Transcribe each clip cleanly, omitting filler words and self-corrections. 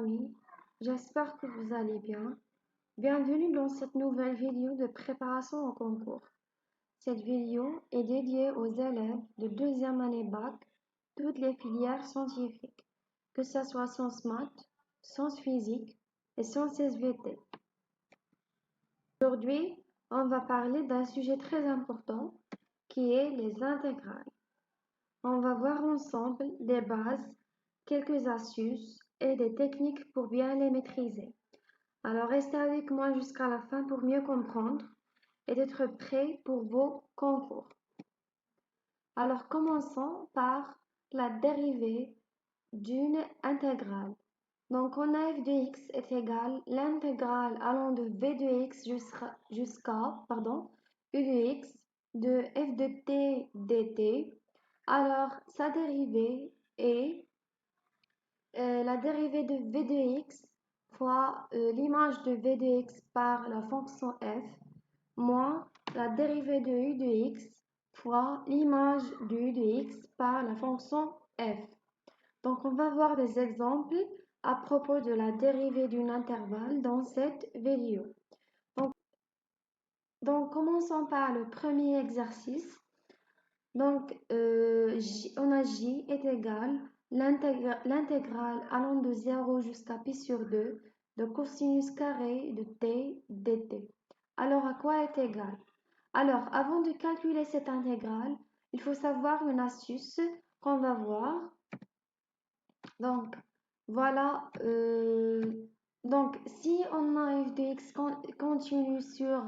amis, j'espère que vous allez bien. Bienvenue dans cette nouvelle vidéo de préparation au concours. Cette vidéo est dédiée aux élèves de deuxième année bac, toutes les filières scientifiques, que ce soit sciences maths, sciences physiques et sciences SVT. Aujourd'hui, on va parler d'un sujet très important qui est les intégrales. On va voir ensemble les bases, quelques astuces et des techniques pour bien les maîtriser. Alors restez avec moi jusqu'à la fin pour mieux comprendre et d'être prêt pour vos concours. Alors commençons par la dérivée d'une intégrale. Donc en a f de x est égal l'intégrale allant de v de x jusqu'à u de x de f de t dt. Alors sa dérivée est la dérivée de v de x fois l'image de v de x par la fonction f moins la dérivée de u de x fois l'image de u de x par la fonction f. Donc on va voir des exemples à propos de la dérivée d'un intervalle dans cette vidéo. Donc commençons par le premier exercice. Donc on a j est égal l'intégrale allant de 0 jusqu'à pi sur 2 de cosinus carré de t dt. Alors à quoi est égal? Alors avant de calculer cette intégrale, il faut savoir une astuce qu'on va voir. Donc voilà, donc si on a f de x continue sur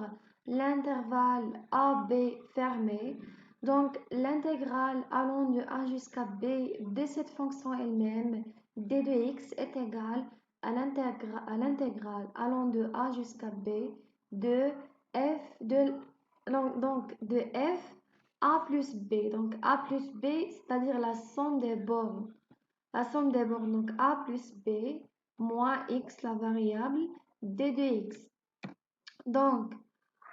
l'intervalle AB fermé, donc l'intégrale allant de a jusqu'à b de cette fonction elle-même d de x est égale à l'intégrale allant de a jusqu'à b de f de de f a plus b. Donc a plus b, c'est-à-dire la somme des bornes. La somme des bornes, donc a plus b moins x, la variable, d de x. Donc,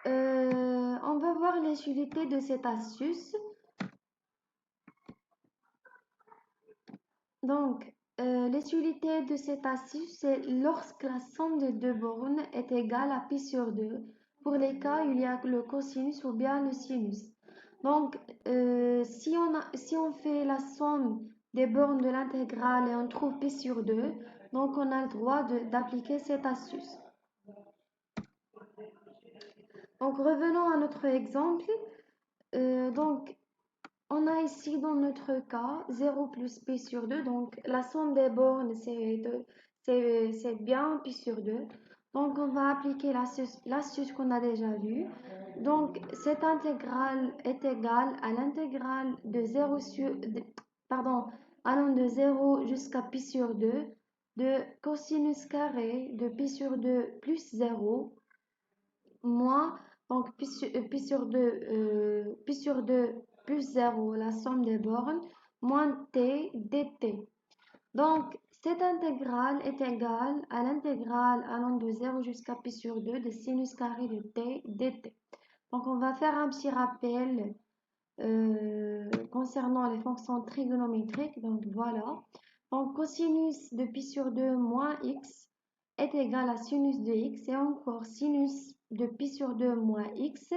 on va voir les utilités de cette astuce. Donc, les utilités de cette astuce, c'est lorsque la somme des deux bornes est égale à pi sur 2, pour les cas où il y a le cosinus ou bien le sinus. Donc, si on fait la somme des bornes de l'intégrale et on trouve pi sur 2, donc on a le droit d'appliquer cette astuce. Donc, revenons à notre exemple. Donc, on a ici dans notre cas 0 plus pi sur 2. Donc, la somme des bornes, c'est bien pi sur 2. Donc, on va appliquer l'astuce qu'on a déjà vue. Donc, cette intégrale est égale à l'intégrale de 0 sur... allant de 0 jusqu'à pi sur 2 de cosinus carré de pi sur 2 plus 0 moins, donc pi sur 2 plus 0, la somme des bornes, moins t dt. Donc, cette intégrale est égale à l'intégrale allant de 0 jusqu'à pi sur 2 de sinus carré de t dt. Donc, on va faire un petit rappel concernant les fonctions trigonométriques. Donc, voilà. Donc, cosinus de pi sur 2 moins x est égal à sinus de x et encore sinus de pi sur 2 moins x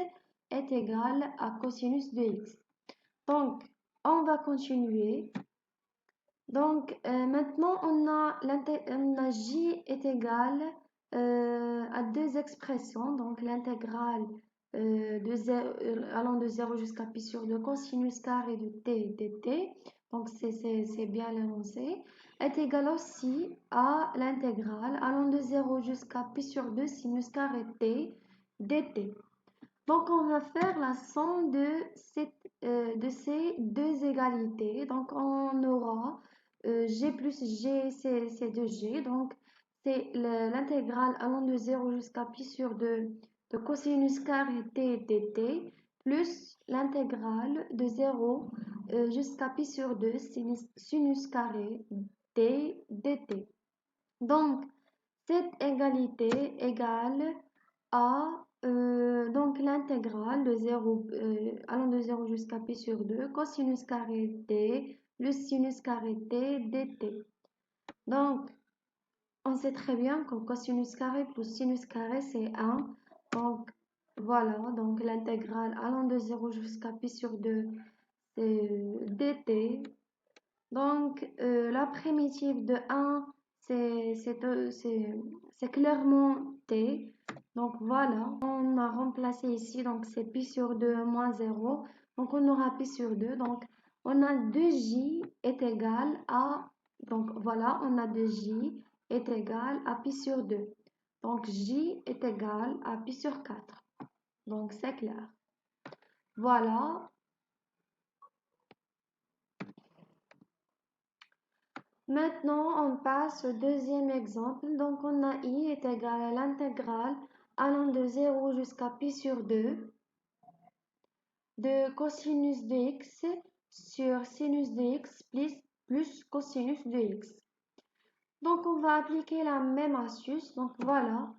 est égal à cosinus de x. Donc, on va continuer. Donc, maintenant, on a j est égal à deux expressions. Donc, l'intégrale allant de 0 jusqu'à pi sur 2 cosinus carré de t dt. Donc, c'est bien énoncé. Est égal aussi à l'intégrale allant de 0 jusqu'à pi sur 2 sinus carré t dt. Donc, on va faire la somme de ces deux égalités. Donc, on aura g plus g, c'est 2g. Donc, c'est l'intégrale allant de 0 jusqu'à pi sur 2 de cosinus carré t dt plus l'intégrale de 0 jusqu'à pi sur 2 sinus carré t dt. Donc, cette égalité égale à donc l'intégrale de 0 allant de 0 jusqu'à pi sur 2 cosinus carré t plus sinus carré t dt. Donc, on sait très bien que cosinus carré plus sinus carré, c'est 1. Donc, voilà. Donc, l'intégrale allant de 0 jusqu'à pi sur 2, c'est dt. Donc, la primitive de 1, c'est clairement t. Donc, voilà. On a remplacé ici. Donc, c'est pi sur 2 moins 0. Donc, on aura pi sur 2. Donc, on a 2j est égal à... Donc, voilà, on a 2j est égal à pi sur 2. Donc, j est égal à pi sur 4. Donc, c'est clair. Voilà. Maintenant, on passe au deuxième exemple. Donc, on a i est égal à l'intégrale allant de 0 jusqu'à pi sur 2 de cosinus de x sur sinus de x plus cosinus de x. Donc, on va appliquer la même astuce. Donc, voilà.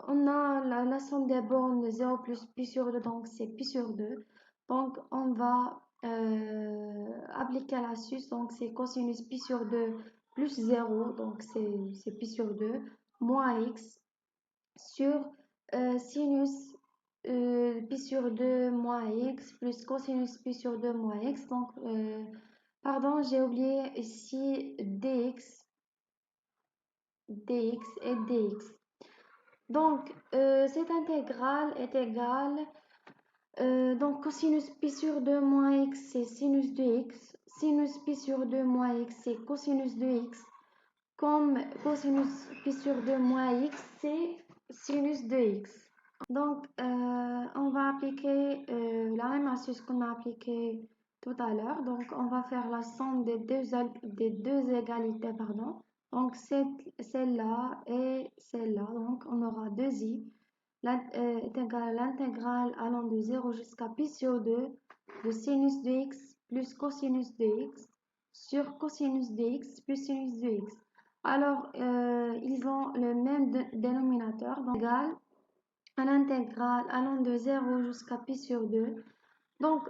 On a la somme des bornes de 0 plus pi sur 2, donc c'est pi sur 2. Donc, on va appliquer l'astuce, donc c'est cosinus pi sur 2 plus 0, donc c'est pi sur 2, moins x sur sinus pi sur 2 moins x plus cosinus pi sur 2 moins x. Donc, pardon, j'ai oublié ici dx et dx. Donc, cette intégrale est égale, donc cosinus pi sur 2 moins x, c'est sinus de x. Sinus pi sur 2 moins x, c'est cosinus de x. Comme cosinus pi sur 2 moins x, c'est sinus de x. Donc, on va appliquer la même astuce qu'on a appliquée tout à l'heure. Donc, on va faire la somme des deux égalités, pardon. Donc, celle-là et celle-là. Donc, on aura 2i est égal à l'intégrale allant de 0 jusqu'à pi sur 2 de sinus de x plus cosinus de x sur cosinus de x plus sinus de x. Alors, ils ont le même dénominateur, donc égal à l'intégrale allant de 0 jusqu'à pi sur 2. Donc,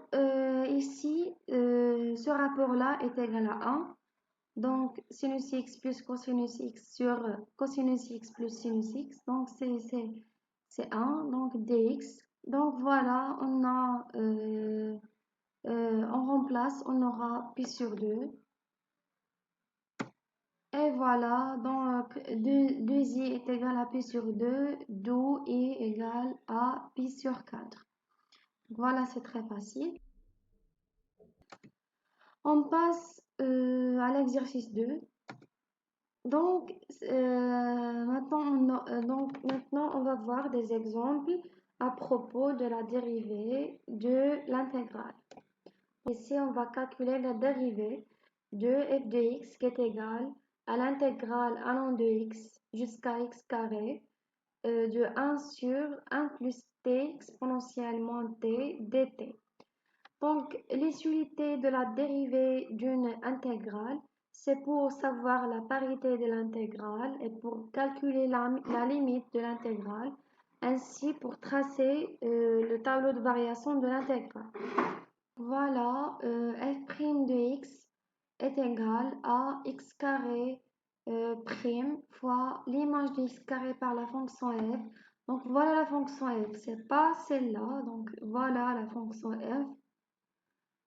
ici, ce rapport-là est égal à 1. Donc, sinus x plus cosinus x sur cosinus x plus sinus x. Donc, c'est 1. Donc, dx. Donc, voilà, on remplace, on aura pi sur 2. Et voilà, donc 2i est égal à pi sur 2, d'où i est égal à pi sur 4. Voilà, c'est très facile. On passe à l'exercice 2. Donc, maintenant, on va voir des exemples à propos de la dérivée de l'intégrale. Ici, on va calculer la dérivée de f de x qui est égale à l'intégrale allant de x jusqu'à x carré de 1 sur 1 plus t exponentiellement t dt. Donc, l'utilité de la dérivée d'une intégrale, c'est pour savoir la parité de l'intégrale et pour calculer la limite de l'intégrale, ainsi pour tracer le tableau de variation de l'intégrale. Voilà, f' de x est égal à x carré prime fois l'image de x carré par la fonction f. Donc voilà la fonction f, c'est pas celle-là, donc voilà la fonction f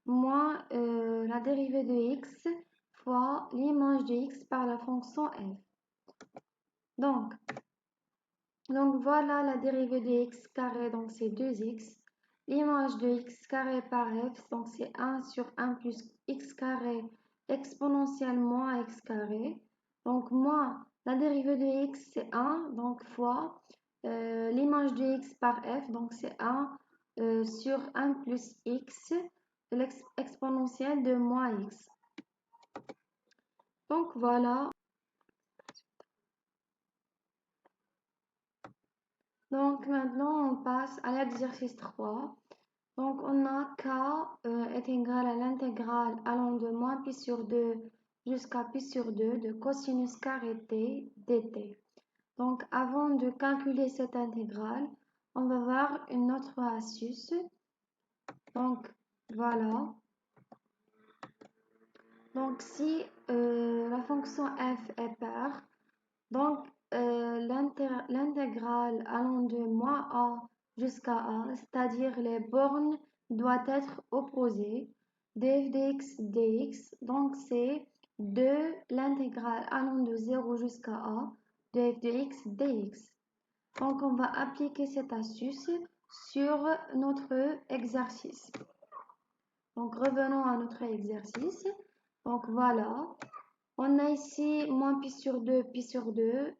moins la dérivée de x fois l'image de x par la fonction f. Donc voilà la dérivée de x carré, donc c'est 2x. L'image de x carré par f, donc c'est 1 sur 1 plus x carré exponentielle moins x carré. Donc moins la dérivée de x, c'est 1, donc fois l'image de x par f, donc c'est 1 sur 1 plus x de l'exponentielle de moins x. Donc voilà. Donc maintenant on passe à l'exercice 3. Donc on a k est égal à l'intégrale allant de moins pi sur 2 jusqu'à pi sur 2 de cosinus carré t dt. Donc avant de calculer cette intégrale, on va voir une autre astuce. Donc voilà. Donc, si la fonction f est paire, donc l'intégrale allant de moins a jusqu'à a, c'est-à-dire les bornes, doit être opposée. df dx dx, donc c'est de l'intégrale allant de 0 jusqu'à a, df dx dx. Donc, on va appliquer cette astuce sur notre exercice. Donc, revenons à notre exercice. Donc, voilà. On a ici moins pi sur 2, pi sur 2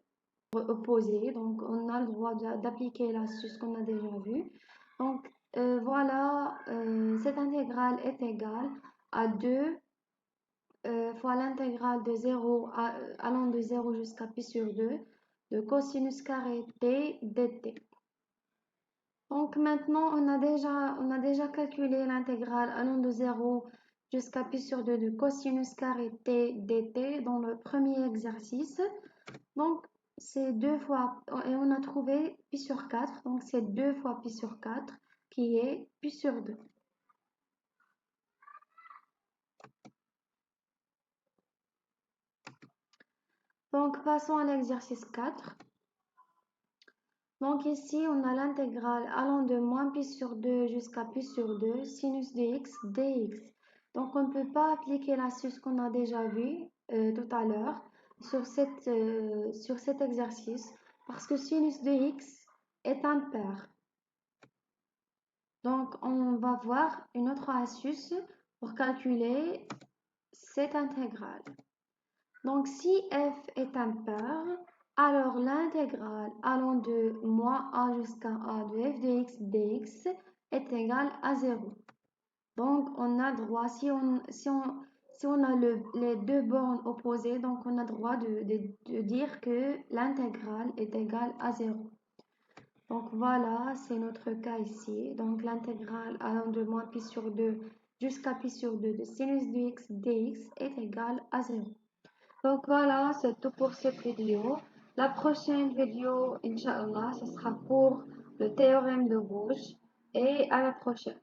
opposé. Donc, on a le droit d'appliquer l'astuce qu'on a déjà vue. Donc, voilà, cette intégrale est égale à 2 fois l'intégrale de 0 allant de 0 jusqu'à pi sur 2 de cosinus carré t dt. Donc maintenant, on a déjà calculé l'intégrale allant de 0 jusqu'à pi sur 2 de cosinus carré t dt dans le premier exercice. Donc, c'est 2 fois, et on a trouvé pi sur 4, donc c'est 2 fois pi sur 4 qui est pi sur 2. Donc, passons à l'exercice 4. Donc ici, on a l'intégrale allant de moins pi sur 2 jusqu'à pi sur 2, sinus de x dx. Donc on ne peut pas appliquer l'astuce qu'on a déjà vue tout à l'heure sur cet exercice parce que sinus de x est impair. Donc on va voir une autre astuce pour calculer cette intégrale. Donc si f est impair, alors l'intégrale allant de moins a jusqu'à a de f de x dx est égale à 0. Donc on a droit, si on a les deux bornes opposées, donc on a droit de dire que l'intégrale est égale à 0. Donc voilà, c'est notre cas ici. Donc l'intégrale allant de moins pi sur 2 jusqu'à pi sur 2 de sinus de x dx est égale à 0. Donc voilà, c'est tout pour cette vidéo. La prochaine vidéo, Inch'Allah, ce sera pour le théorème de Gauge. Et à la prochaine.